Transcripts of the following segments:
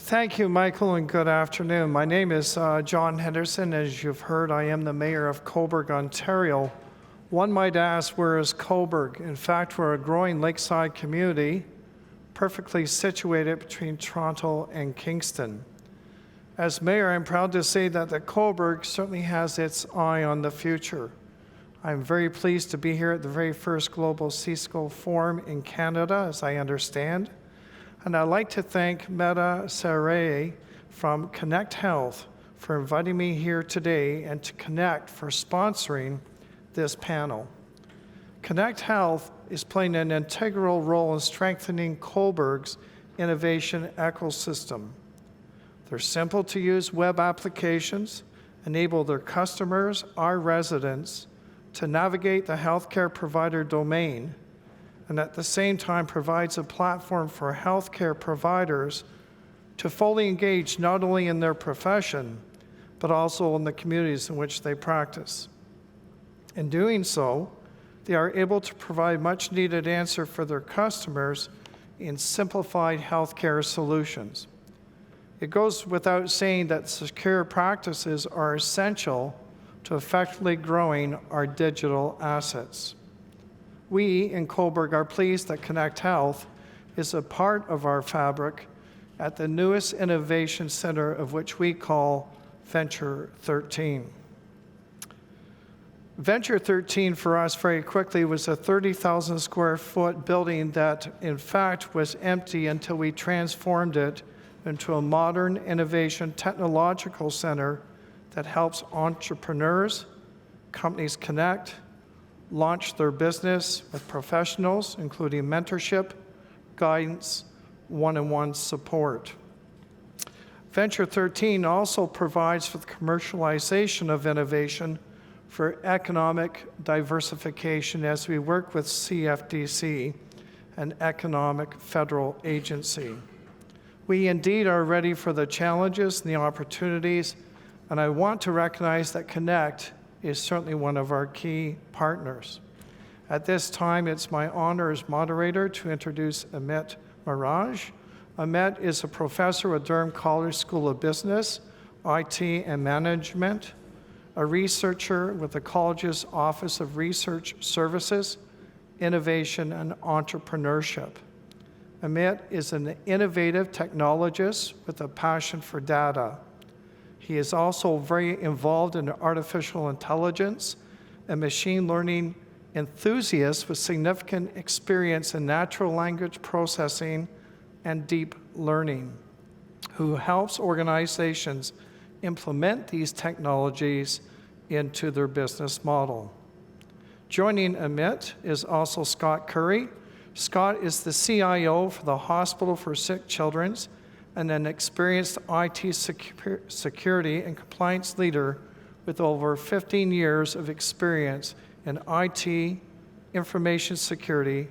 Thank you, Michael, and good afternoon. My name is John Henderson. As you've heard, I am the mayor of Cobourg, Ontario. One might ask, where is Cobourg? In fact, we're a growing lakeside community, perfectly situated between Toronto and Kingston. As mayor, I'm proud to say that the Cobourg certainly has its eye on the future. I'm very pleased to be here at the very first Global CISO Forum in Canada, as I understand. And I'd like to thank Mehdi Hassan from Connect Health for inviting me here today, and to Connect for sponsoring this panel. Connect Health is playing an integral role in strengthening Cobourg's innovation ecosystem. Their simple-to-use web applications enable their customers, our residents, to navigate the healthcare provider domain, and at the same time provides a platform for healthcare providers to fully engage not only in their profession, but also in the communities in which they practice. In doing so, they are able to provide much-needed answer for their customers in simplified healthcare solutions. It goes without saying that secure practices are essential to effectively growing our digital assets. We in Cobourg are pleased that Connect Health is a part of our fabric at the newest innovation center, of which we call Venture 13. Venture 13 for us very quickly was a 30,000 square foot building that in fact was empty until we transformed it into a modern innovation technological center that helps entrepreneurs, companies connect, launch their business with professionals, including mentorship, guidance, one-on-one support. Venture 13 also provides for the commercialization of innovation for economic diversification as we work with CFDC, an economic federal agency. We indeed are ready for the challenges and the opportunities, and I want to recognize that Connect is certainly one of our key partners. At this time, it's my honor as moderator to introduce Amit Maraj. Amit is a professor at Durham College School of Business, IT and Management, a researcher with the college's Office of Research Services, Innovation and Entrepreneurship. Amit is an innovative technologist with a passion for data. He is also very involved in artificial intelligence and machine learning enthusiast with significant experience in natural language processing and deep learning, who helps organizations implement these technologies into their business model. Joining Amit is also Scott Curry. Scott is the CIO for the Hospital for Sick Children and an experienced IT security and compliance leader with over 15 years of experience in IT, information security,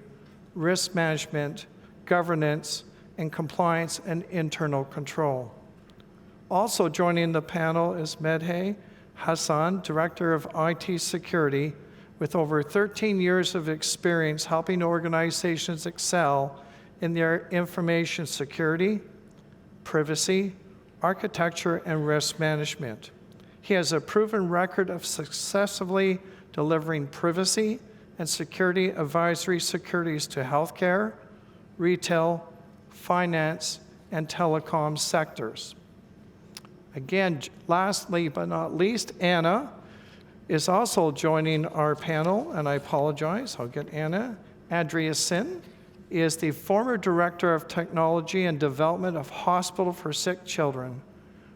risk management, governance, and compliance and internal control. Also joining the panel is Mehdi Hassan, Director of IT Security, with over 13 years of experience helping organizations excel in their information security, privacy, architecture, and risk management. He has a proven record of successfully delivering privacy and security advisory securities to healthcare, retail, finance, and telecom sectors. Again, lastly but not least, Anna is also joining our panel, and I apologize, I'll get Anna. Andreasian is the former Director of Technology and Development of Hospital for Sick Children,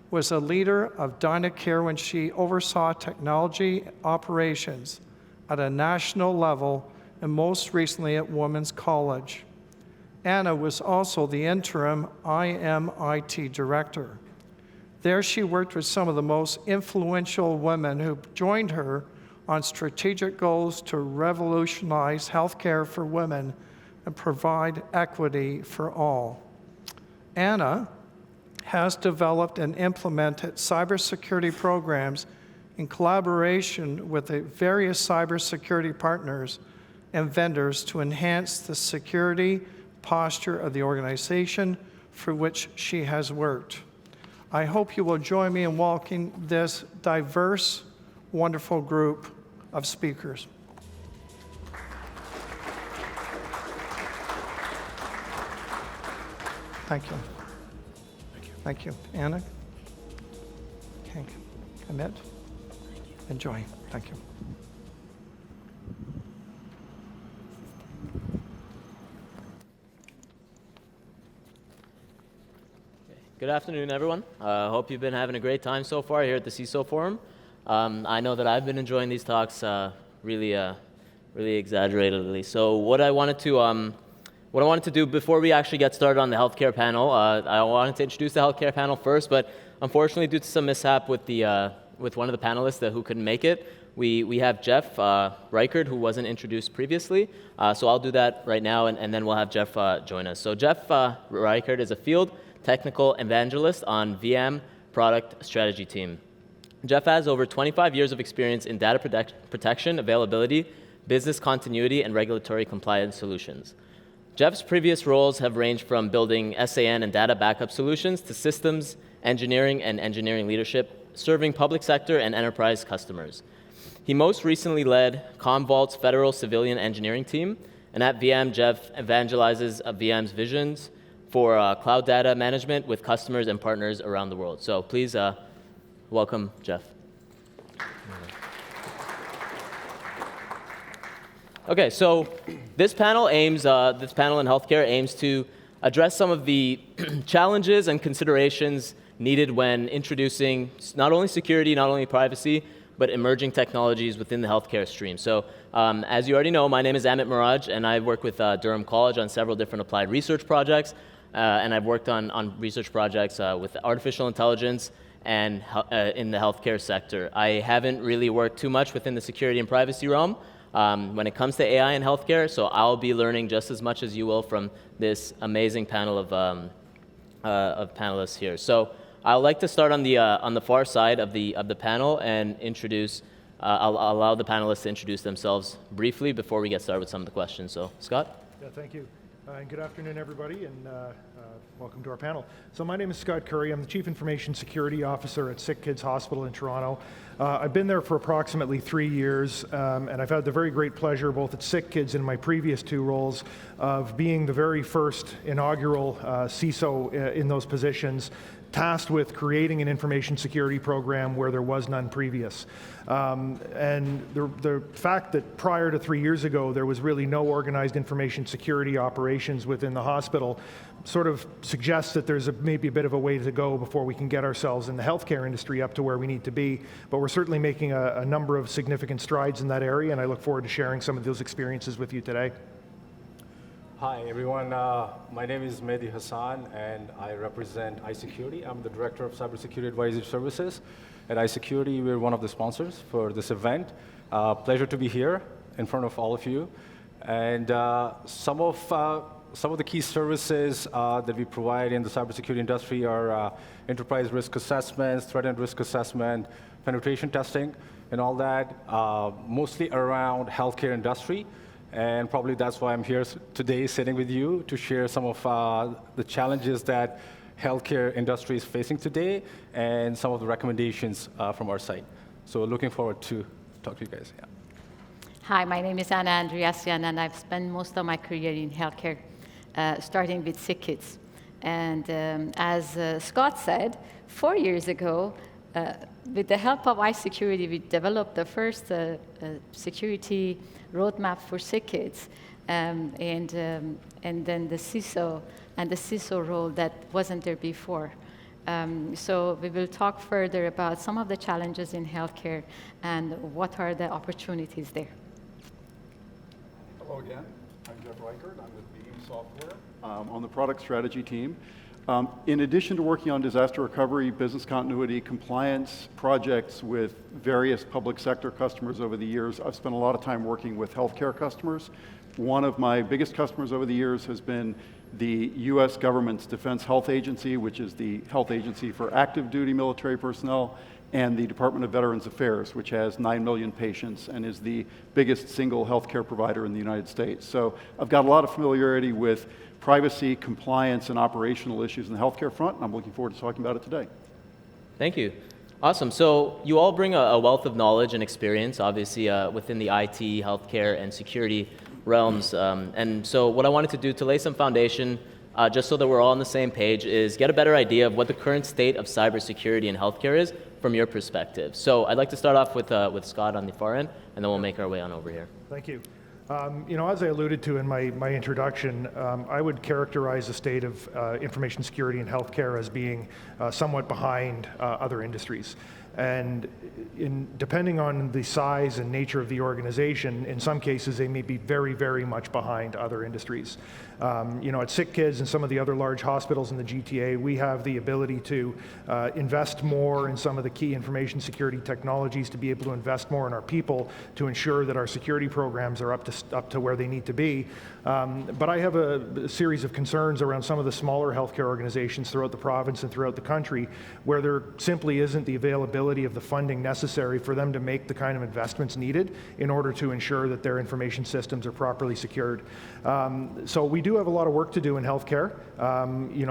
was a leader of DynaCare when she oversaw technology operations at a national level and most recently at Women's College. Anna was also the interim IMIT Director. There she worked with some of the most influential women who joined her on strategic goals to revolutionize healthcare for women and provide equity for all. Anna has developed and implemented cybersecurity programs in collaboration with the various cybersecurity partners and vendors to enhance the security posture of the organization, for which she has worked. I hope you will join me in welcoming this diverse, wonderful group of speakers. Thank you. Thank you. Anna? Okay. Amit? Enjoy. Thank you. Good afternoon, everyone. Hope you've been having a great time so far here at the CISO Forum. I know that I've been enjoying these talks really exaggeratedly. So what I wanted to do before we actually get started on the healthcare panel, I wanted to introduce the healthcare panel first, but unfortunately, due to some mishap with one of the panelists who couldn't make it, we have Jeff Reichert, who wasn't introduced previously. So I'll do that right now, and then we'll have Jeff join us. So Jeff Reichert is a field technical evangelist on VM product strategy team. Jeff has over 25 years of experience in data protection, availability, business continuity, and regulatory compliance solutions. Jeff's previous roles have ranged from building SAN and data backup solutions to systems engineering and engineering leadership, serving public sector and enterprise customers. He most recently led Commvault's federal civilian engineering team, and at VM, Jeff evangelizes VM's visions for cloud data management with customers and partners around the world. So please welcome Jeff. Okay, so this panel in healthcare aims to address some of the challenges and considerations needed when introducing not only security, not only privacy, but emerging technologies within the healthcare stream. So as you already know, my name is Amit Maraj, and I work with Durham College on several different applied research projects. And I've worked on research projects with artificial intelligence and in the healthcare sector. I haven't really worked too much within the security and privacy realm when it comes to AI and healthcare, so I'll be learning just as much as you will from this amazing panel of panelists here. So I'd like to start on the far side of the panel and introduce. I'll allow the panelists to introduce themselves briefly before we get started with some of the questions. So Scott? Yeah, thank you. And good afternoon, everybody, and welcome to our panel. So my name is Scott Curry. I'm the Chief Information Security Officer at Sick Kids Hospital in Toronto. I've been there for approximately 3 years, and I've had the very great pleasure, both at Sick Kids and in my previous 2 roles, of being the very first inaugural CISO in those positions, tasked with creating an information security program where there was none previous. And the fact that prior to 3 years ago, there was really no organized information security operations within the hospital sort of suggests that there's maybe a bit of a way to go before we can get ourselves in the healthcare industry up to where we need to be. But we're certainly making a number of significant strides in that area, and I look forward to sharing some of those experiences with you today. Hi, everyone. My name is Mehdi Hassan, and I represent iSecurity. I'm the Director of Cybersecurity Advisory Services. At iSecurity, we're one of the sponsors for this event. Pleasure to be here in front of all of you. And some of the key services that we provide in the cybersecurity industry are enterprise risk assessments, threat and risk assessment, penetration testing, and all that, mostly around healthcare industry. And probably that's why I'm here today sitting with you to share some of the challenges that healthcare industry is facing today and some of the recommendations from our side. So looking forward to talk to you guys. Yeah. Hi, my name is Andreasian, and I've spent most of my career in healthcare, starting with sick kids. And as Scott said, 4 years ago, with the help of iSecurity, we developed the first security roadmap for sick kids, and then the CISO and the CISO role that wasn't there before. So we will talk further about some of the challenges in healthcare and what are the opportunities there. Hello again. I'm Jeff Reichert. I'm with Beam Software on the product strategy team. In addition to working on disaster recovery, business continuity, compliance projects with various public sector customers over the years, I've spent a lot of time working with healthcare customers. One of my biggest customers over the years has been the U.S. government's Defense Health Agency, which is the health agency for active duty military personnel, and the Department of Veterans Affairs, which has 9 million patients and is the biggest single healthcare provider in the United States. So I've got a lot of familiarity with privacy, compliance, and operational issues in the healthcare front, and I'm looking forward to talking about it today. Thank you. Awesome. So you all bring a wealth of knowledge and experience, obviously, within the IT, healthcare, and security realms. And so what I wanted to do to lay some foundation, just so that we're all on the same page, is get a better idea of what the current state of cybersecurity in healthcare is from your perspective. So I'd like to start off with Scott on the far end, and then we'll make our way on over here. Thank you. As I alluded to in my introduction, I would characterize the state of information security in healthcare as being somewhat behind other industries. And depending on the size and nature of the organization, in some cases they may be very, very much behind other industries. At Sick Kids and some of the other large hospitals in the GTA, we have the ability to invest more in some of the key information security technologies, to be able to invest more in our people to ensure that our security programs are up to where they need to be. But I have a series of concerns around some of the smaller healthcare organizations throughout the province and throughout the country, where there simply isn't the availability of the funding necessary for them to make the kind of investments needed in order to ensure that their information systems are properly secured. So we do have a lot of work to do in healthcare.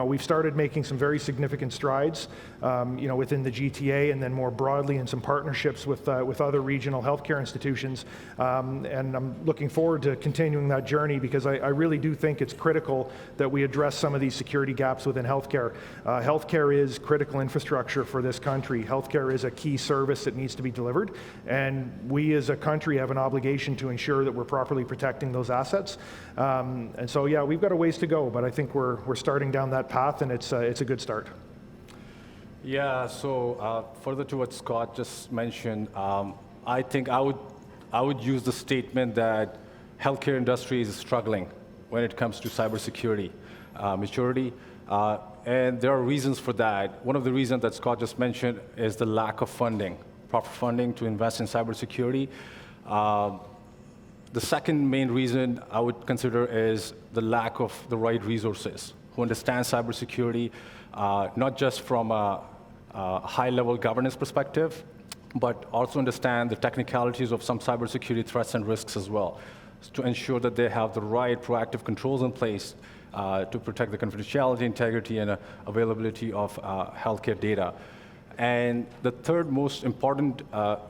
We've started making some very significant strides, within the GTA and then more broadly in some partnerships with other regional healthcare institutions. And I'm looking forward to continuing that journey, because I really do think it's critical that we address some of these security gaps within healthcare. Healthcare is critical infrastructure for this country. Healthcare is a key service that needs to be delivered, and we as a country have an obligation to ensure that we're properly protecting those assets. And so, yeah, we've got a ways to go, but I think we're starting down that path, and it's a good start. Yeah, so further to what Scott just mentioned, I think I would use the statement that healthcare industry is struggling when it comes to cybersecurity maturity. And there are reasons for that. One of the reasons that Scott just mentioned is the lack of funding, proper funding to invest in cybersecurity. The second main reason I would consider is the lack of the right resources who understand cybersecurity, not just from a high-level governance perspective, but also understand the technicalities of some cybersecurity threats and risks as well, to ensure that they have the right proactive controls in place to protect the confidentiality, integrity, and availability of healthcare data. And the third most important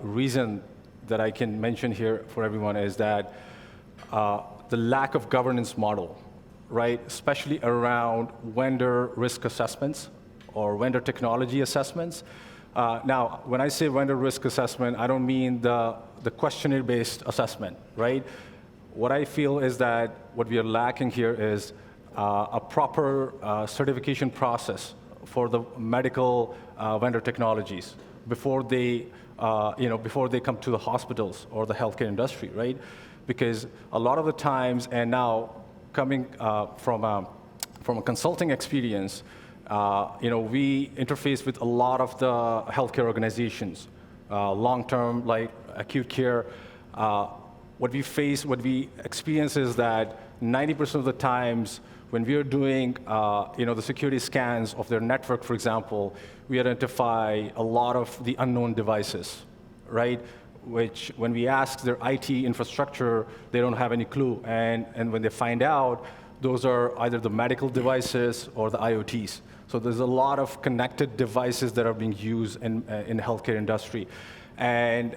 reason that I can mention here for everyone is that the lack of governance model, right? Especially around vendor risk assessments or vendor technology assessments. Now, when I say vendor risk assessment, I don't mean the questionnaire-based assessment, right? What I feel is that what we are lacking here is a proper certification process for the medical vendor technologies before they come to the hospitals or the healthcare industry, right? Because a lot of the times, and now coming from a consulting experience, we interface with a lot of the healthcare organizations, long-term, like acute care. What we experience is that 90% of the times when we are doing the security scans of their network, for example, we identify a lot of the unknown devices, right? Which, when we ask their IT infrastructure, they don't have any clue. And when they find out, those are either the medical devices or the IoTs. So there's a lot of connected devices that are being used in the healthcare industry. And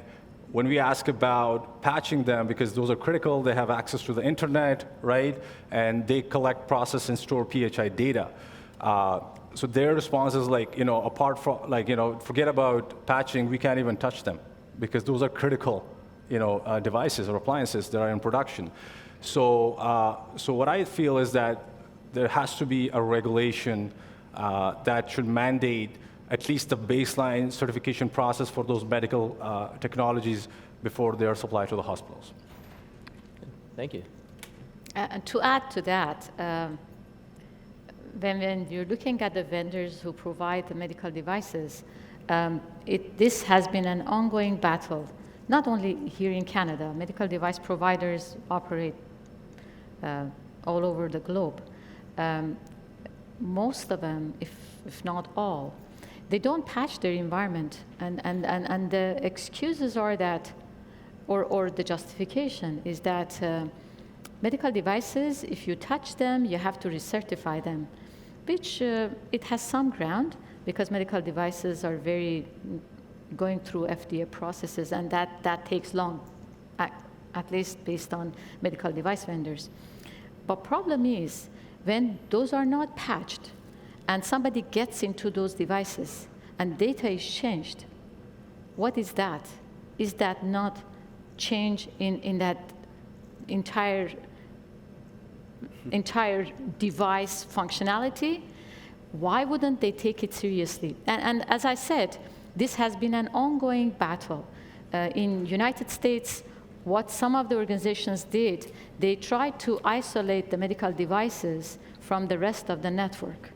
when we ask about patching them, because those are critical, they have access to the internet, right? And they collect, process, and store PHI data. So their response is like, apart from, forget about patching, we can't even touch them, because those are critical, devices or appliances that are in production. So what I feel is that there has to be a regulation that should mandate at least the baseline certification process for those medical technologies before they are supplied to the hospitals. Thank you. And to add to that, when you're looking at the vendors who provide the medical devices, this has been an ongoing battle, not only here in Canada. Medical device providers operate all over the globe. most of them, if not all, they don't patch their environment. And the excuses are that, or the justification is that medical devices, if you touch them, you have to recertify them, which it has some ground, because medical devices are going through FDA processes, and that takes long, at least based on medical device vendors. But problem is, when those are not patched, and somebody gets into those devices, and data is changed, what is that? Is that not change in that entire device functionality? Why wouldn't they take it seriously? And as I said, this has been an ongoing battle. In United States, what some of the organizations did, they tried to isolate the medical devices from the rest of the network.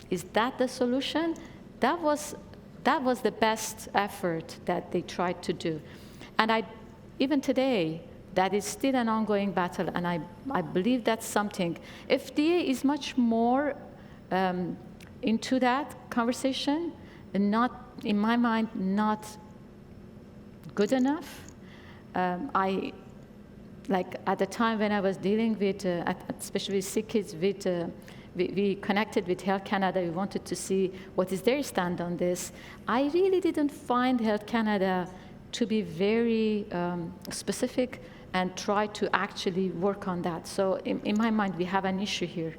Is that the solution? That was the best effort that they tried to do. And even today, that is still an ongoing battle, and I believe that's something. FDA is much more into that conversation, and not, in my mind, not good enough. Like at the time when I was dealing with, especially sick kids, we connected with Health Canada. We wanted to see what is their stand on this. I really didn't find Health Canada to be very specific and try to actually work on that. So in my mind, we have an issue here.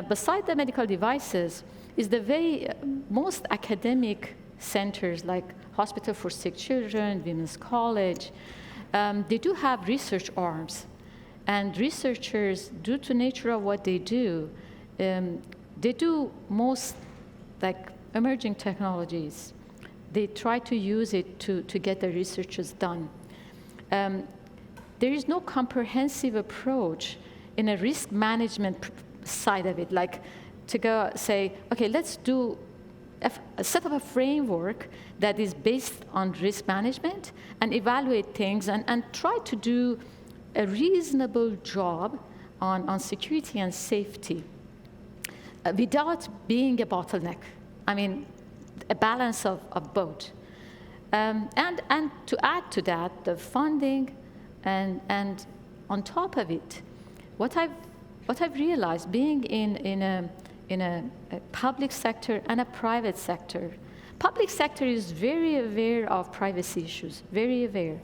Beside the medical devices, is the very most academic centers like Hospital for Sick Children, Women's College, they do have research arms. And researchers, due to nature of what they do most like emerging technologies. They try to use it to get the researches done. There is no comprehensive approach in a risk management side of it, like to go say, okay, let's do set up a framework that is based on risk management and evaluate things and try to do a reasonable job on security and safety without being a bottleneck. I mean, a balance of both. And to add to that, the funding and on top of it, what I've realized being in a public sector and a private sector, public sector is very aware of privacy issues, very aware.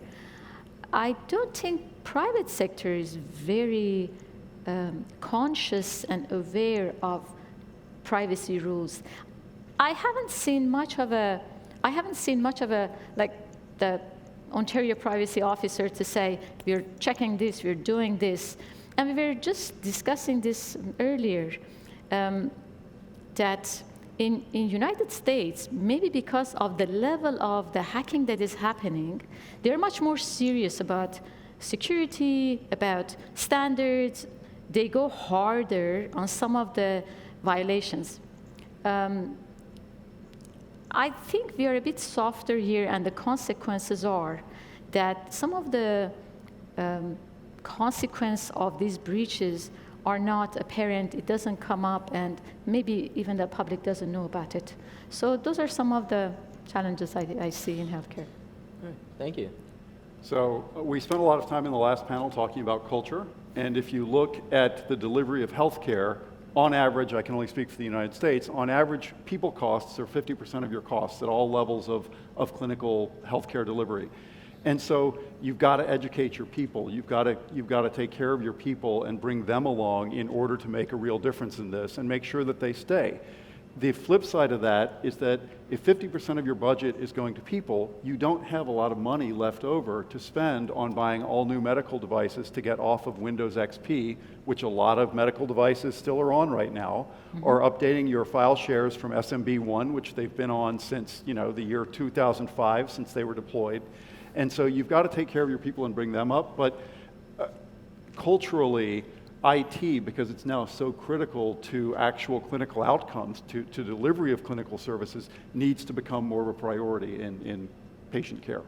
I don't think private sector is very conscious and aware of privacy rules. I haven't seen much of a like the Ontario privacy officer to say, we're checking this, we're doing this. And we were just discussing this earlier, that in United States, maybe because of the level of the hacking that is happening, they're much more serious about security, about standards. They go harder on some of the violations. I think we are a bit softer here, and the consequences are that some of the consequence of these breaches are not apparent. It doesn't come up, and maybe even the public doesn't know about it. So those are some of the challenges I see in healthcare. All right, thank you. So we spent a lot of time in the last panel talking about culture, and if you look at the delivery of healthcare, on average, I can only speak for the United States, on average, people costs are 50% of your costs at all levels of clinical healthcare delivery. And so you've got to educate your people. You've got to take care of your people and bring them along in order to make a real difference in this and make sure that they stay. The flip side of that is that if 50% of your budget is going to people, you don't have a lot of money left over to spend on buying all new medical devices to get off of Windows XP, which a lot of medical devices still are on right now, or updating your file shares from SMB1, which they've been on since the year 2005, since they were deployed. And so you've got to take care of your people and bring them up. But culturally, IT, because it's now so critical to actual clinical outcomes, to delivery of clinical services, needs to become more of a priority in patient care.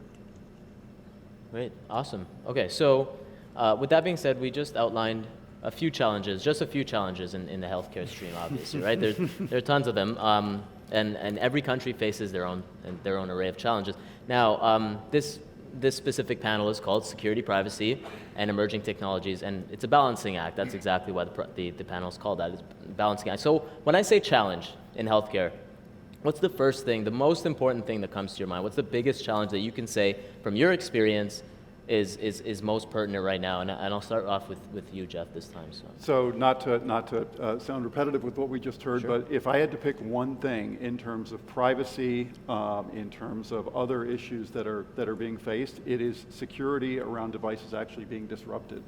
Great, awesome. Okay, so with that being said, we just outlined a few challenges, just a few challenges in the healthcare stream, obviously, right? There are tons of them, and every country faces their own array of challenges. Now, this specific panel is called Security, Privacy, and Emerging Technologies, and it's a balancing act. That's exactly why the panel is called that. It's a balancing act. So when I say challenge in healthcare, what's the first thing, the most important thing that comes to your mind? What's the biggest challenge that you can say from your experience is most pertinent right now? And I'll start off with you, Jeff, this time. So not to sound repetitive with what we just heard, Sure. but if I had to pick one thing in terms of privacy, in terms of other issues that are being faced, it is security around devices actually being disrupted.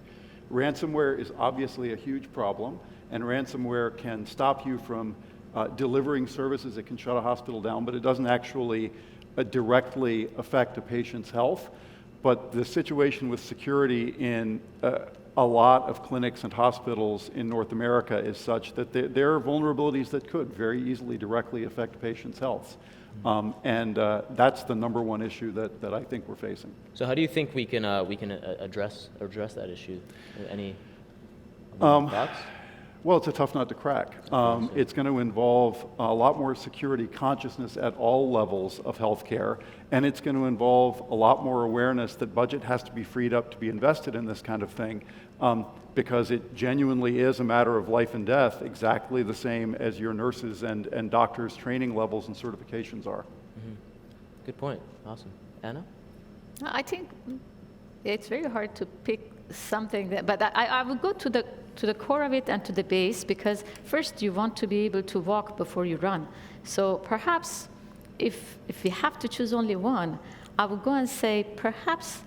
Ransomware is obviously a huge problem, and ransomware can stop you from delivering services. It can shut a hospital down, but it doesn't actually directly affect a patient's health. But the situation with security in a lot of clinics and hospitals in North America is such that there are vulnerabilities that could very easily directly affect patients' health. And that's the number one issue that I think we're facing. So how do you think we can address that issue? Any thoughts? Well, it's a tough nut to crack. It's going to involve a lot more security consciousness at all levels of healthcare, and it's going to involve a lot more awareness that budget has to be freed up to be invested in this kind of thing, because it genuinely is a matter of life and death, exactly the same as your nurses and doctors' training levels and certifications are. Mm-hmm. Good point. Awesome. Anna? I think it's very hard to pick something but I would go to the core of it and to the base, because first you want to be able to walk before you run. So perhaps if we have to choose only one, I would go and say perhaps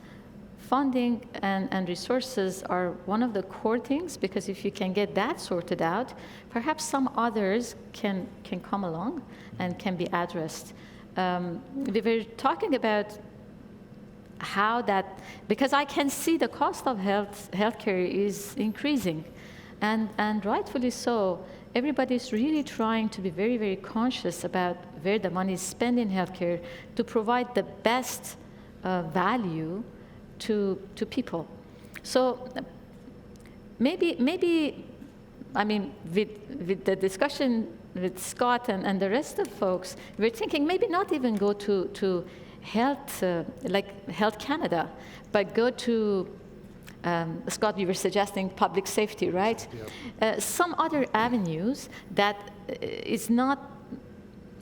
funding and resources are one of the core things, because if you can get that sorted out, perhaps some others can come along and can be addressed. We were talking about how that, because I can see the cost of healthcare is increasing, and rightfully so. Everybody's really trying to be very, very conscious about where the money is spent in healthcare to provide the best value to people. So maybe I mean, with the discussion with Scott and the rest of folks, we're thinking maybe not even go to health, like Health Canada, but go to, Scott, you were suggesting public safety, right? Yep. Some other avenues that is not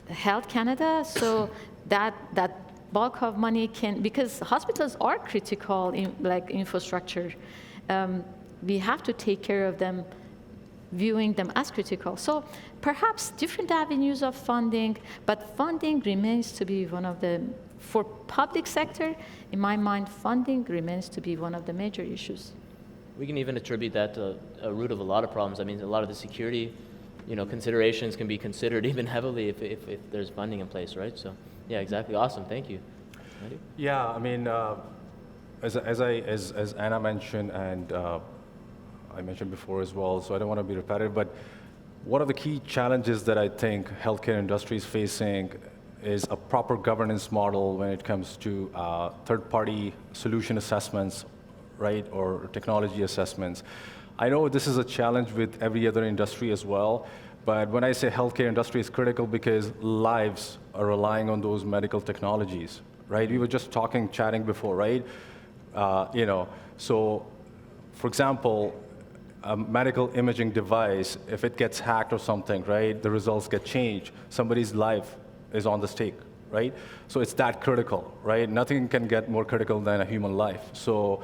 Health Canada, so that bulk of money can, because hospitals are critical in like infrastructure. We have to take care of them, viewing them as critical. So perhaps different avenues of funding, but funding remains to be one of the, for public sector, in my mind, funding remains to be one of the major issues. We can even attribute that to a root of a lot of problems. I mean, a lot of the security, considerations can be considered even heavily if there's funding in place, right? So, yeah, exactly. Awesome. Thank you. Mehdi? Yeah, I mean, as Anna mentioned, and I mentioned before as well, so I don't want to be repetitive, but one of the key challenges that I think healthcare industry is facing is a proper governance model when it comes to third-party solution assessments, right, or technology assessments. I know this is a challenge with every other industry as well, but when I say healthcare industry is critical because lives are relying on those medical technologies, right? We were just chatting before, right? So for example, a medical imaging device, if it gets hacked or something, right, the results get changed, somebody's life is on the stake, right? So it's that critical, right? Nothing can get more critical than a human life. So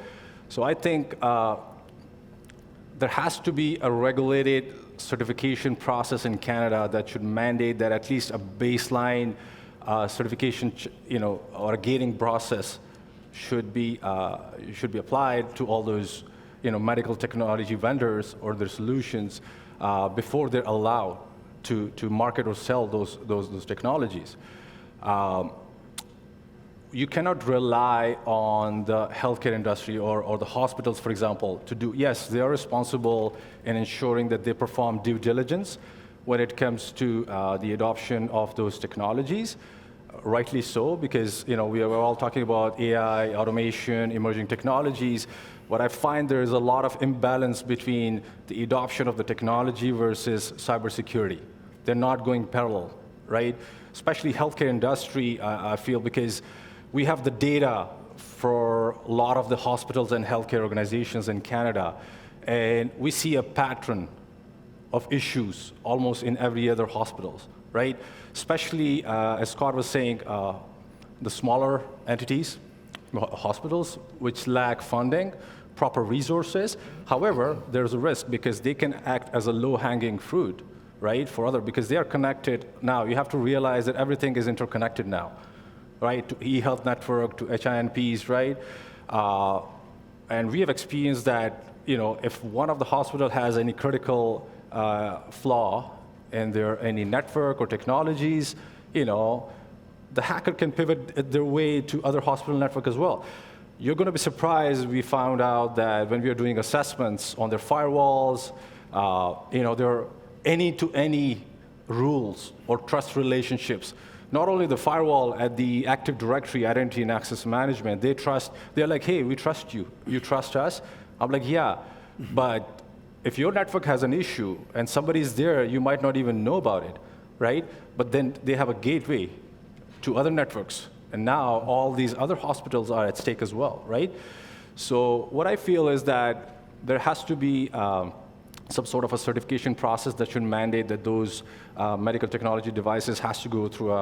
I think there has to be a regulated certification process in Canada that should mandate that at least a baseline certification, or a gating process should be applied to all those, medical technology vendors or their solutions before they're allowed to market or sell those technologies. You cannot rely on the healthcare industry or the hospitals, for example, to do, yes, they are responsible in ensuring that they perform due diligence when it comes to the adoption of those technologies, rightly so, because we are all talking about AI, automation, emerging technologies. What I find there is a lot of imbalance between the adoption of the technology versus cybersecurity. They're not going parallel, right? Especially healthcare industry, I feel, because we have the data for a lot of the hospitals and healthcare organizations in Canada, and we see a pattern of issues almost in every other hospitals, right? Especially, as Scott was saying, the smaller entities, hospitals, which lack funding, proper resources. However, there's a risk because they can act as a low-hanging fruit, right, for other, because they are connected now. You have to realize that everything is interconnected now, right, to eHealth network, to HINPs, right? And we have experienced that, if one of the hospital has any critical flaw in any network or technologies, the hacker can pivot their way to other hospital network as well. You're going to be surprised. We found out that when we are doing assessments on their firewalls, there are any-to-any rules or trust relationships. Not only the firewall at the Active Directory identity and access management, they're like, hey, we trust you. You trust us? I'm like, yeah, but if your network has an issue and somebody's there, you might not even know about it, right? But then they have a gateway to other networks. And now all these other hospitals are at stake as well, right? So what I feel is that there has to be some sort of a certification process that should mandate that those medical technology devices has to go through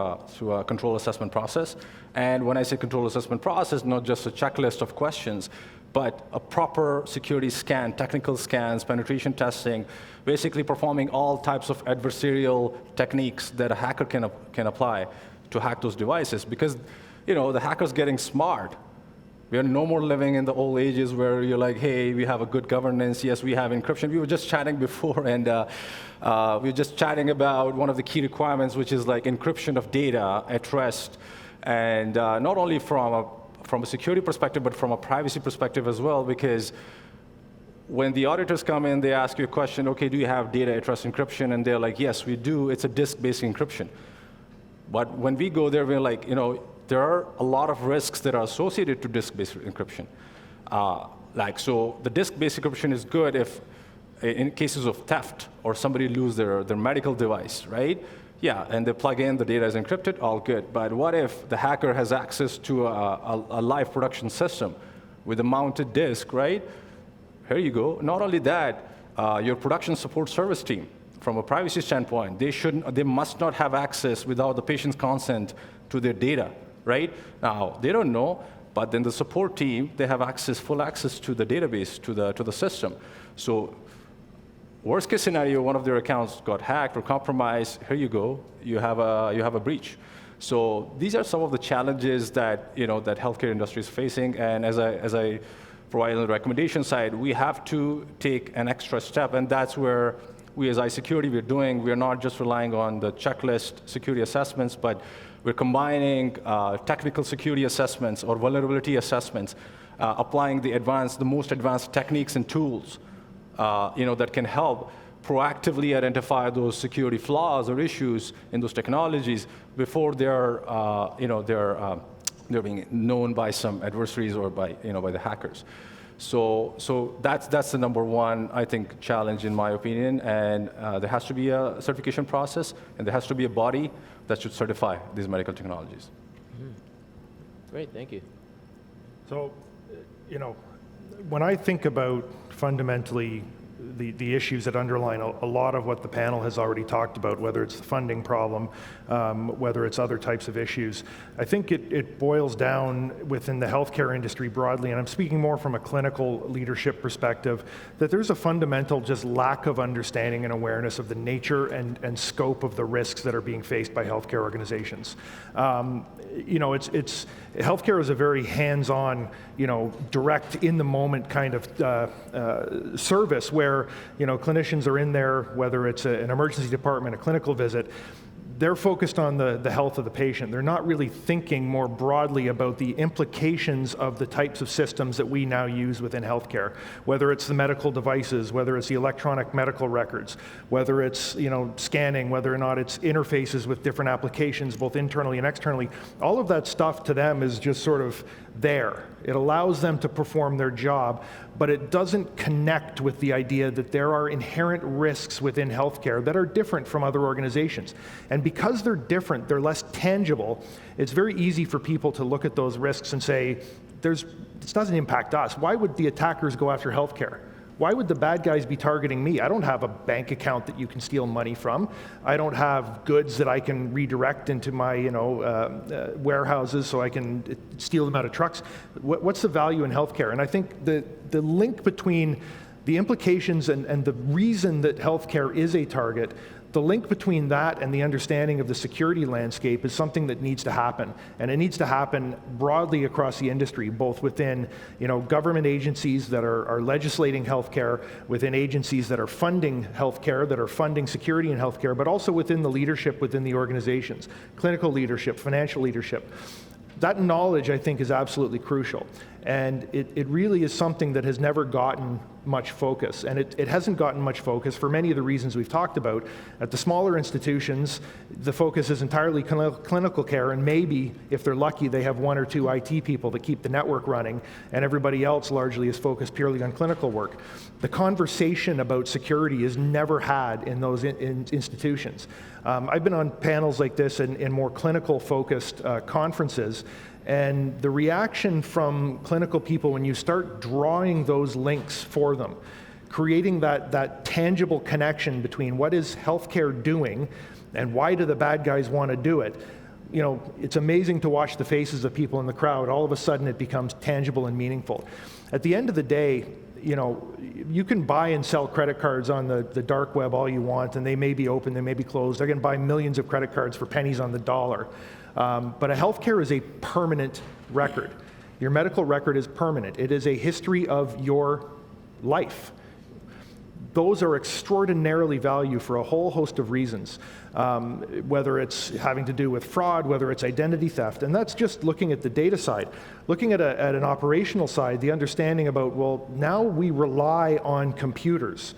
a control assessment process. And when I say control assessment process, not just a checklist of questions, but a proper security scan, technical scans, penetration testing, basically performing all types of adversarial techniques that a hacker can apply to hack those devices. Because the hacker's getting smart. We are no more living in the old ages where you're like, hey, we have a good governance. Yes, we have encryption. We were just chatting before, and we were just chatting about one of the key requirements, which is like encryption of data at rest. And not only from a security perspective, but from a privacy perspective as well, because when the auditors come in, they ask you a question, okay, do you have data at rest encryption? And they're like, yes, we do. It's a disk-based encryption. But when we go there, we're like, there are a lot of risks that are associated to disk-based encryption. So the disk-based encryption is good if, in cases of theft or somebody lose their medical device, right? Yeah, and they plug in, the data is encrypted, all good. But what if the hacker has access to a live production system with a mounted disk, right? Here you go. Not only that, your production support service team, from a privacy standpoint, they must not have access without the patient's consent to their data, right? Now, they don't know, but then the support team, they have full access to the database, to the system. So worst case scenario, one of their accounts got hacked or compromised, here you go, you have a breach. So these are some of the challenges that, that healthcare industry is facing, and as I provide on the recommendation side, we have to take an extra step, and that's where we as iSecurity, we're not just relying on the checklist security assessments, but we're combining technical security assessments or vulnerability assessments, applying the most advanced techniques and tools, that can help proactively identify those security flaws or issues in those technologies before they're being known by some adversaries or by the hackers. So that's the number one, I think, challenge in my opinion, and there has to be a certification process, and there has to be a body that should certify these medical technologies. Mm-hmm. Great, thank you. So, when I think about fundamentally the issues that underline a lot of what the panel has already talked about, whether it's the funding problem, whether it's other types of issues, I think it boils down within the healthcare industry broadly, and I'm speaking more from a clinical leadership perspective, that there's a fundamental just lack of understanding and awareness of the nature and scope of the risks that are being faced by healthcare organizations. It's healthcare is a very hands-on, direct, in-the-moment kind of service where, clinicians are in there, whether it's an emergency department, a clinical visit. they're focused on the health of the patient. They're not really thinking more broadly about the implications of the types of systems that we now use within healthcare, whether it's the medical devices, whether it's the electronic medical records, whether it's scanning, whether or not it's interfaces with different applications, both internally and externally. All of that stuff to them is just sort of there. It allows them to perform their job, but it doesn't connect with the idea that there are inherent risks within healthcare that are different from other organizations. And because they're different, they're less tangible, it's very easy for people to look at those risks and say, this doesn't impact us. Why would the attackers go after healthcare? Why would the bad guys be targeting me? I don't have a bank account that you can steal money from. I don't have goods that I can redirect into my warehouses so I can steal them out of trucks. What's the value in healthcare? And I think the link between the implications and the reason that healthcare is a target, the link between that and the understanding of the security landscape is something that needs to happen. And it needs to happen broadly across the industry, both within government agencies that are legislating healthcare, within agencies that are funding healthcare, that are funding security in healthcare, but also within the leadership within the organizations, clinical leadership, financial leadership. That knowledge, I think, is absolutely crucial. And it really is something that has never gotten much focus. And it hasn't gotten much focus for many of the reasons we've talked about. At the smaller institutions, the focus is entirely clinical care, and maybe, if they're lucky, they have one or two IT people that keep the network running, and everybody else largely is focused purely on clinical work. The conversation about security is never had in those institutions. I've been on panels like this in more clinical-focused conferences, and the reaction from clinical people when you start drawing those links for them, creating that tangible connection between what is healthcare doing and why do the bad guys want to do it, it's amazing to watch the faces of people in the crowd. All of a sudden it becomes tangible and meaningful. At the end of the day, you can buy and sell credit cards on the dark web all you want, and they may be open, they may be closed. They're going to buy millions of credit cards for pennies on the dollar. But a healthcare is a permanent record. Your medical record is permanent. It is a history of your life. Those are extraordinarily valuable for a whole host of reasons, whether it's having to do with fraud, whether it's identity theft, and that's just looking at the data side. Looking at an operational side, the understanding about, well, now we rely on computers.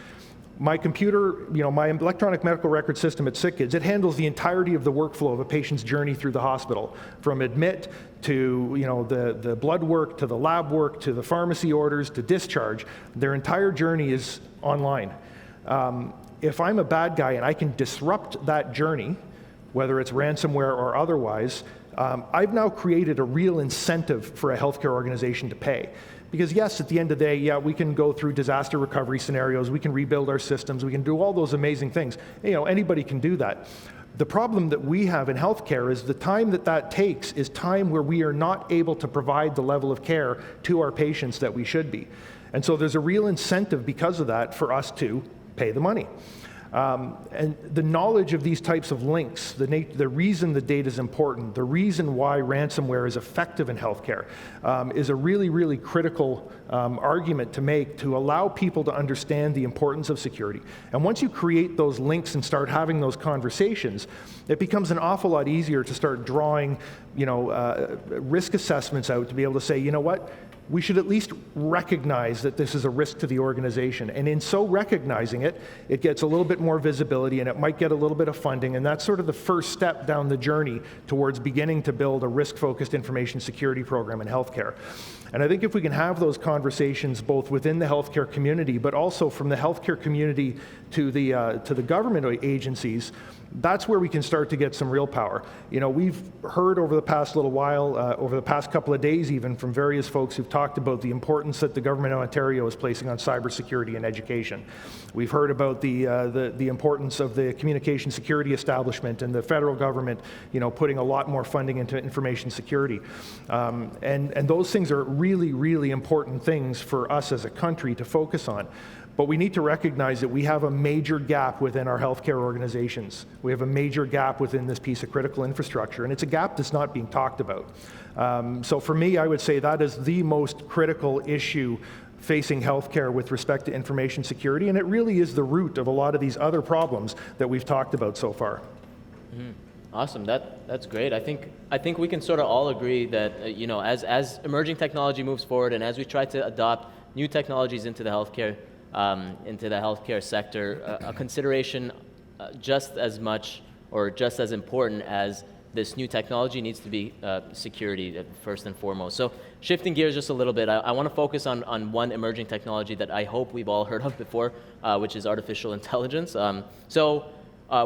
My computer, my electronic medical record system at SickKids, it handles the entirety of the workflow of a patient's journey through the hospital, from admit to the blood work, to the lab work, to the pharmacy orders, to discharge. Their entire journey is online. If I'm a bad guy and I can disrupt that journey, whether it's ransomware or otherwise, I've now created a real incentive for a healthcare organization to pay. Because yes, at the end of the day, yeah, we can go through disaster recovery scenarios, we can rebuild our systems, we can do all those amazing things. Anybody can do that. The problem that we have in healthcare is the time that takes is time where we are not able to provide the level of care to our patients that we should be. And so there's a real incentive because of that for us to pay the money. And the knowledge of these types of links, the reason the data is important, the reason why ransomware is effective in healthcare, is a really, really critical argument to make to allow people to understand the importance of security. And once you create those links and start having those conversations, it becomes an awful lot easier to start drawing, risk assessments out to be able to say, what? We should at least recognize that this is a risk to the organization. And in so recognizing it, it gets a little bit more visibility and it might get a little bit of funding. And that's sort of the first step down the journey towards beginning to build a risk-focused information security program in healthcare. And I think if we can have those conversations both within the healthcare community, but also from the healthcare community to the government agencies, that's where we can start to get some real power. We've heard over the past little while, over the past couple of days even, from various folks who've talked about the importance that the government of Ontario is placing on cybersecurity and education. We've heard about the importance of the communication security establishment and the federal government, putting a lot more funding into information security. And those things are really, really important things for us as a country to focus on. But we need to recognize that we have a major gap within our healthcare organizations. We have a major gap within this piece of critical infrastructure, and it's a gap that's not being talked about. So for me, I would say that is the most critical issue facing healthcare with respect to information security, and it really is the root of a lot of these other problems that we've talked about so far. Mm-hmm. Awesome. That's great. I think we can sort of all agree that you know, as emerging technology moves forward and as we try to adopt new technologies into the healthcare sector, a consideration just as much or just as important as this new technology needs to be security first and foremost. So shifting gears just a little bit, I want to focus on one emerging technology that I hope we've all heard of before, which is artificial intelligence.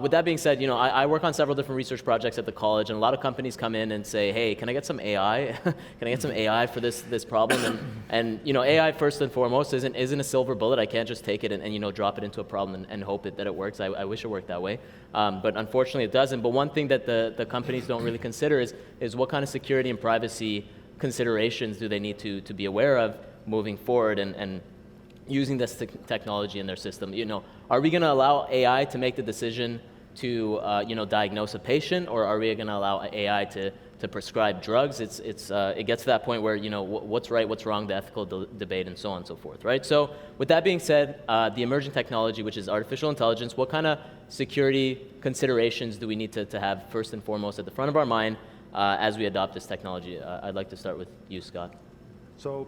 With that being said, you know, I work on several different research projects at the college, and a lot of companies come in and say, hey, can I get some AI? Can I get some AI for this problem? And you know, AI first and foremost isn't a silver bullet. I can't just take it and you know, drop it into a problem and hope that it works. I wish it worked that way, but unfortunately it doesn't. But one thing that the companies don't really consider is what kind of security and privacy considerations do they need to be aware of moving forward and using this technology in their system. You know, are we going to allow AI to make the decision to you know, diagnose a patient, or are we going to allow AI to prescribe drugs? It gets to that point where, you know, what's right, what's wrong, the ethical debate, and so on and so forth, right? So with that being said, the emerging technology, which is artificial intelligence, what kind of security considerations do we need to have first and foremost at the front of our mind as we adopt this technology? I'd like to start with you, Scott. So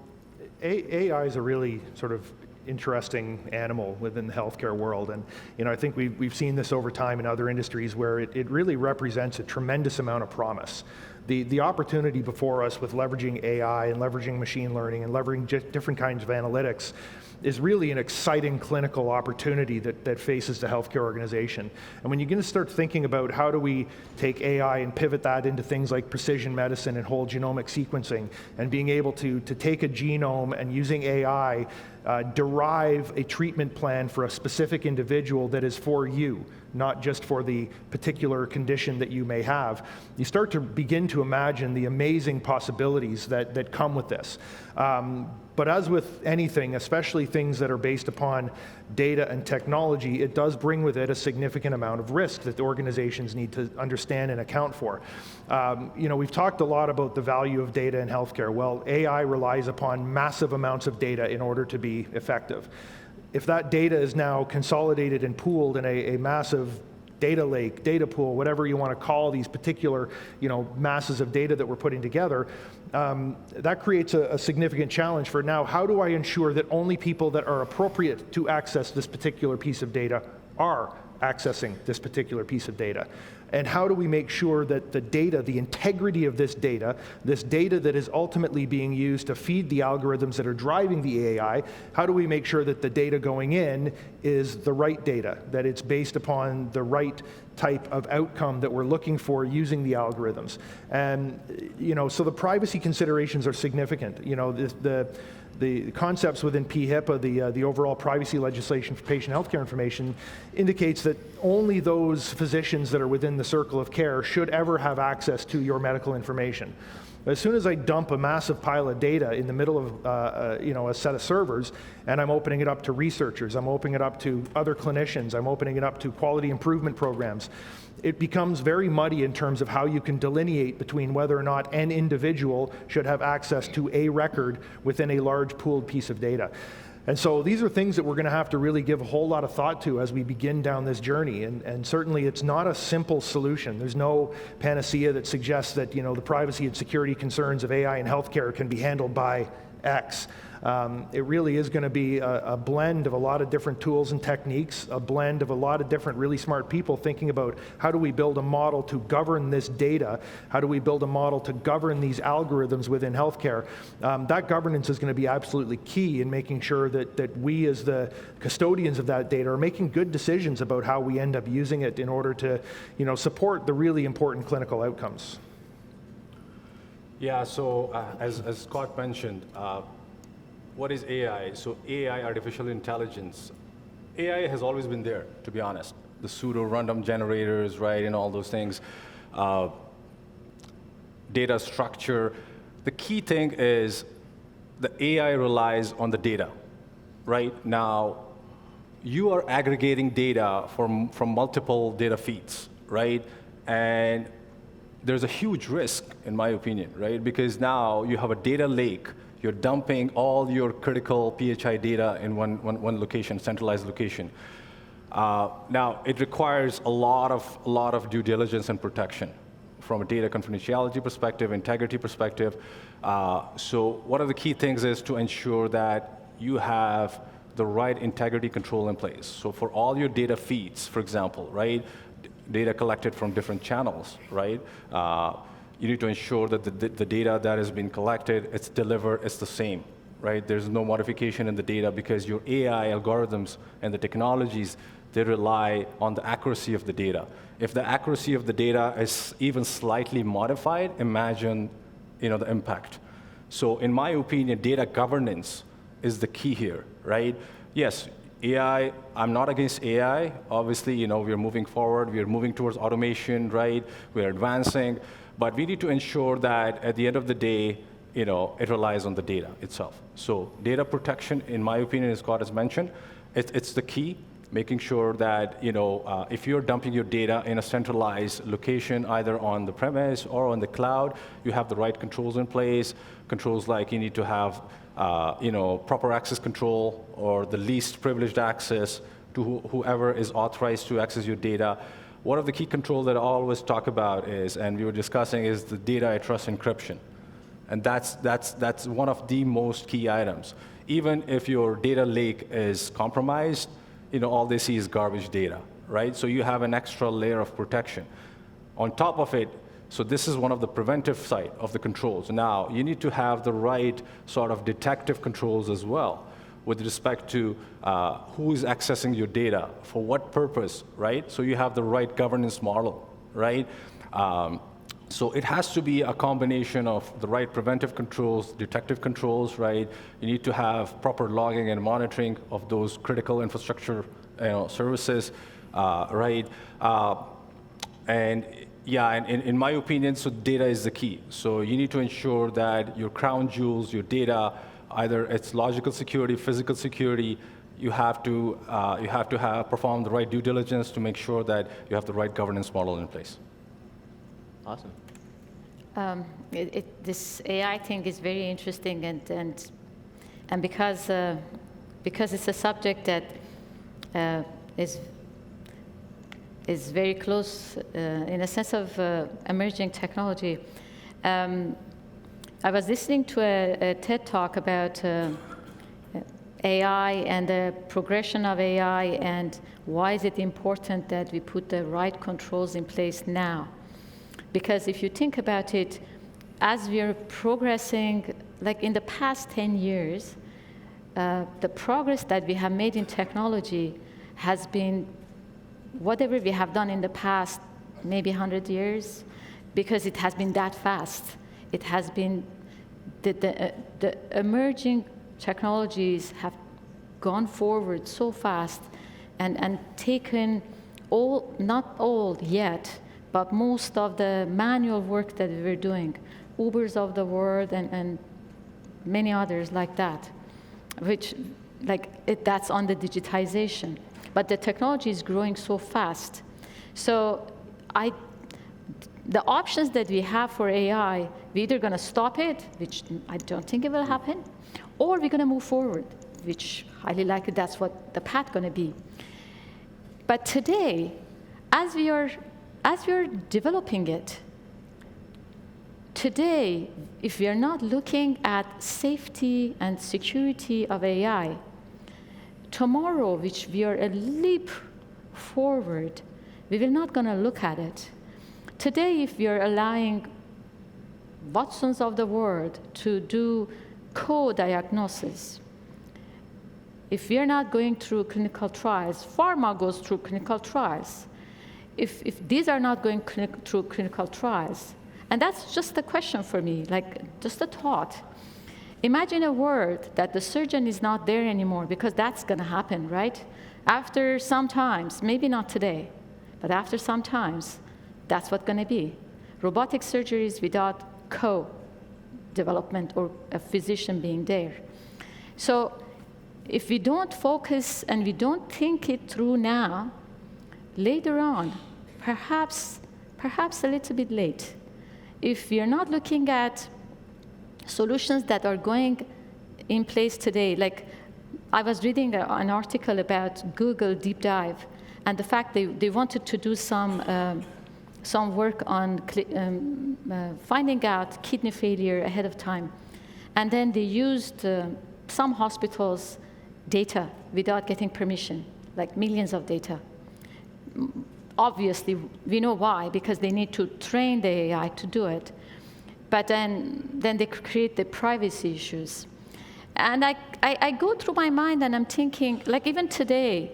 AI is a really sort of interesting animal within the healthcare world, and you know, I think we've seen this over time in other industries where it really represents a tremendous amount of promise. The opportunity before us with leveraging AI and leveraging machine learning and leveraging different kinds of analytics is really an exciting clinical opportunity that faces the healthcare organization. And when you're going to start thinking about how do we take AI and pivot that into things like precision medicine and whole genomic sequencing, and being able to take a genome and using AI derive a treatment plan for a specific individual that is for you, not just for the particular condition that you may have, you start to begin to imagine the amazing possibilities that come with this. But as with anything, especially things that are based upon data and technology, it does bring with it a significant amount of risk that the organizations need to understand and account for. You know, we've talked a lot about the value of data in healthcare. Well, AI relies upon massive amounts of data in order to be effective. If that data is now consolidated and pooled in a massive data lake, data pool, whatever you want to call these particular, you know, masses of data that we're putting together, that creates a significant challenge for now. How do I ensure that only people that are appropriate to access this particular piece of data are accessing this particular piece of data? And how do we make sure that the data, the integrity of this data that is ultimately being used to feed the algorithms that are driving the AI, how do we make sure that the data going in is the right data, that it's based upon the right type of outcome that we're looking for using the algorithms? And, you know, so the privacy considerations are significant. You know, the concepts within PHIPAA, the overall privacy legislation for patient healthcare information, indicates that only those physicians that are within the circle of care should ever have access to your medical information. As soon as I dump a massive pile of data in the middle of you know, a set of servers, and I'm opening it up to researchers, I'm opening it up to other clinicians, I'm opening it up to quality improvement programs, it becomes very muddy in terms of how you can delineate between whether or not an individual should have access to a record within a large pooled piece of data. And so these are things that we're going to have to really give a whole lot of thought to as we begin down this journey. And certainly it's not a simple solution. There's no panacea that suggests that, you know, the privacy and security concerns of AI in healthcare can be handled by X. It really is going to be a blend of a lot of different tools and techniques, a blend of a lot of different really smart people thinking about how do we build a model to govern this data, how do we build a model to govern these algorithms within healthcare. That governance is going to be absolutely key in making sure that we as the custodians of that data are making good decisions about how we end up using it in order to, you know, support the really important clinical outcomes. Yeah, so as Scott mentioned, what is AI? So AI, artificial intelligence. AI has always been there, to be honest. The pseudo-random generators, right, and all those things. Data structure. The key thing is the AI relies on the data, right? Now, you are aggregating data from multiple data feeds, right? And there's a huge risk, in my opinion, right? Because now you have a data lake. You're dumping all your critical PHI data in one location, centralized location. Now, it requires a lot of due diligence and protection from a data confidentiality perspective, integrity perspective. So one of the key things is to ensure that you have the right integrity control in place. So for all your data feeds, for example, right, data collected from different channels, right, you need to ensure that the data that has been collected, it's delivered, it's the same, right? There's no modification in the data because your AI algorithms and the technologies, they rely on the accuracy of the data. If the accuracy of the data is even slightly modified, imagine, the impact. So in my opinion, data governance is the key here, right? Yes, AI, I'm not against AI. Obviously, we're moving forward, we're moving towards automation, right? We're advancing, but we need to ensure that at the end of the day, it relies on the data itself. So data protection, in my opinion, as Scott has mentioned, it's the key. Making sure that, if you're dumping your data in a centralized location, either on the premise or on the cloud, you have the right controls in place. Controls like you need to have, proper access control or the least privileged access to whoever is authorized to access your data. One of the key controls that I always talk about is, and we were discussing, is the data at rest encryption. And that's one of the most key items. Even if your data lake is compromised, all they see is garbage data, right? So you have an extra layer of protection. On top of it, so this is one of the preventive side of the controls. Now, you need to have the right sort of detective controls as well with respect to who is accessing your data, for what purpose, right? So you have the right governance model, right? So it has to be a combination of the right preventive controls, detective controls, right? You need to have proper logging and monitoring of those critical infrastructure services, right? And in my opinion, so data is the key. So you need to ensure that your crown jewels, your data, either it's logical security, physical security, you have to perform the right due diligence to make sure that you have the right governance model in place. Awesome. This AI thing is very interesting, and because it's a subject that is very close in a sense of emerging technology. I was listening to a TED talk about AI and the progression of AI and why is it important that we put the right controls in place now. Because if you think about it, as we are progressing, like in the past 10 years, the progress that we have made in technology has been whatever we have done in the past, maybe 100 years, because it has been that fast. It has been, the emerging technologies have gone forward so fast and taken all, not all yet, but most of the manual work that we were doing, Ubers of the world and many others like that, which that's on the digitization. But the technology is growing so fast. So the options that we have for AI, we're either going to stop it, which I don't think it will happen, or we're going to move forward, which highly likely that's what the path going to be. But today, as we are developing it, today, if we are not looking at safety and security of AI, tomorrow, which we are a leap forward, we will not going to look at it. Today, if we are allowing Watsons of the world to do co-diagnosis, if we are not going through clinical trials, pharma goes through clinical trials. If these are not going through clinical trials, and that's just a question for me, like just a thought. Imagine a world that the surgeon is not there anymore, because that's going to happen, right? After some times, maybe not today, but after some times, that's what's going to be. Robotic surgeries without co-development or a physician being there. So if we don't focus and we don't think it through now, later on, perhaps a little bit late, if we are not looking at solutions that are going in place today, like I was reading an article about Google Deep Dive, and the fact they wanted to do some work on finding out kidney failure ahead of time. And then they used some hospitals' data without getting permission, like millions of data. Obviously, we know why, because they need to train the AI to do it. But then they create the privacy issues. And I go through my mind and I'm thinking, like even today,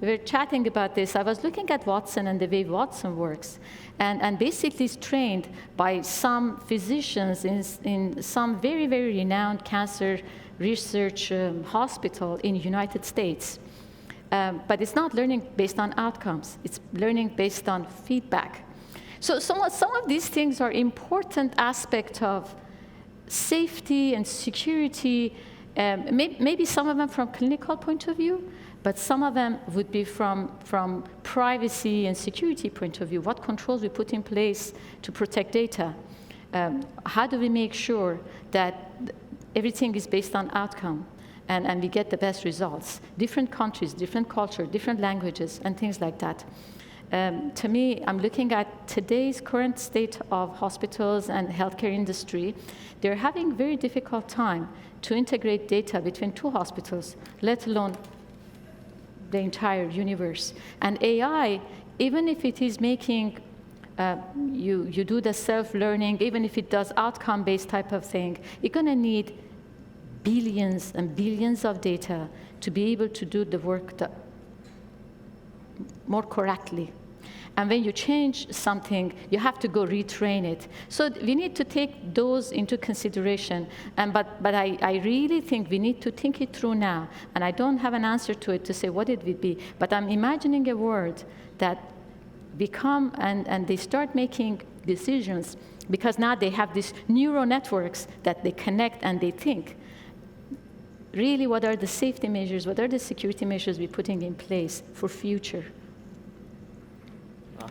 we were chatting about this. I was looking at Watson and the way Watson works. And basically it's trained by some physicians in some very, very renowned cancer research hospital in the United States. But it's not learning based on outcomes. It's learning based on feedback. So some of these things are important aspects of safety and security, maybe some of them from clinical point of view, but some of them would be from privacy and security point of view. What controls we put in place to protect data? How do we make sure that everything is based on outcome and we get the best results? Different countries, different culture, different languages, and things like that. To me, I'm looking at today's current state of hospitals and healthcare industry. They're having a very difficult time to integrate data between two hospitals, let alone the entire universe. And AI, even if it is making you do the self-learning, even if it does outcome-based type of thing, you're going to need billions and billions of data to be able to do the work more correctly. And when you change something, you have to go retrain it. So we need to take those into consideration. But I really think we need to think it through now. And I don't have an answer to it to say what it would be. But I'm imagining a world that become, and they start making decisions, because now they have these neural networks that they connect and they think. Really, what are the safety measures? What are the security measures we're putting in place for future?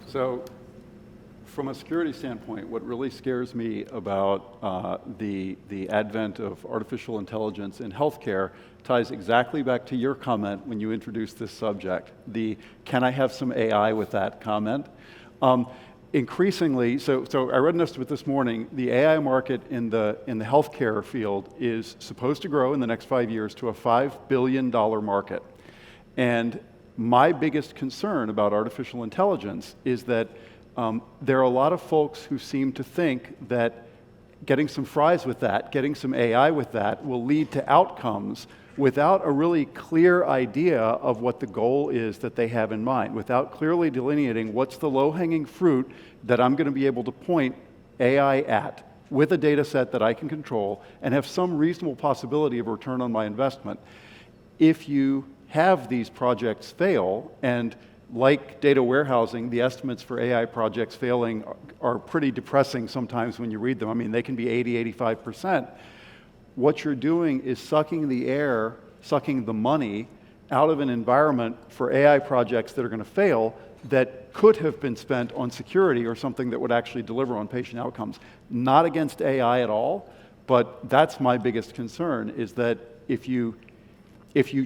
So from a security standpoint, what really scares me about the advent of artificial intelligence in healthcare ties exactly back to your comment when you introduced this subject. Can I have some AI with that comment? Increasingly, so I read an estimate this morning, the AI market in the healthcare field is supposed to grow in the next 5 years to a $5 billion market. And my biggest concern about artificial intelligence is that there are a lot of folks who seem to think that getting some fries with that, getting some AI with that, will lead to outcomes without a really clear idea of what the goal is that they have in mind, without clearly delineating what's the low-hanging fruit that I'm going to be able to point AI at with a data set that I can control and have some reasonable possibility of return on my investment. If you have these projects fail, and like data warehousing, the estimates for AI projects failing are pretty depressing sometimes when you read them. I mean, they can be 80, 85%. What you're doing is sucking the air, sucking the money out of an environment for AI projects that are going to fail that could have been spent on security or something that would actually deliver on patient outcomes. Not against AI at all, but that's my biggest concern, is that if you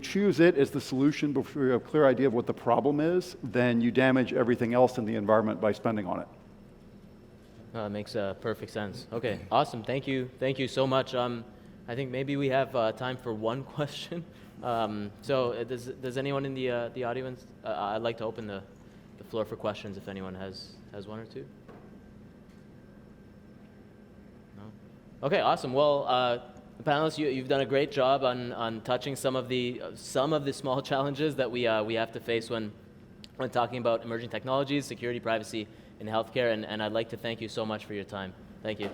choose it as the solution before you have a clear idea of what the problem is, then you damage everything else in the environment by spending on it. That makes perfect sense. Okay, awesome. Thank you so much. I think maybe we have time for one question. So does anyone in the audience? I'd like to open the floor for questions if anyone has one or two. No? Okay, awesome. Well, panelists, you've done a great job on touching some of the small challenges that we have to face when talking about emerging technologies, security, privacy in healthcare, and I'd like to thank you so much for your time. Thank you.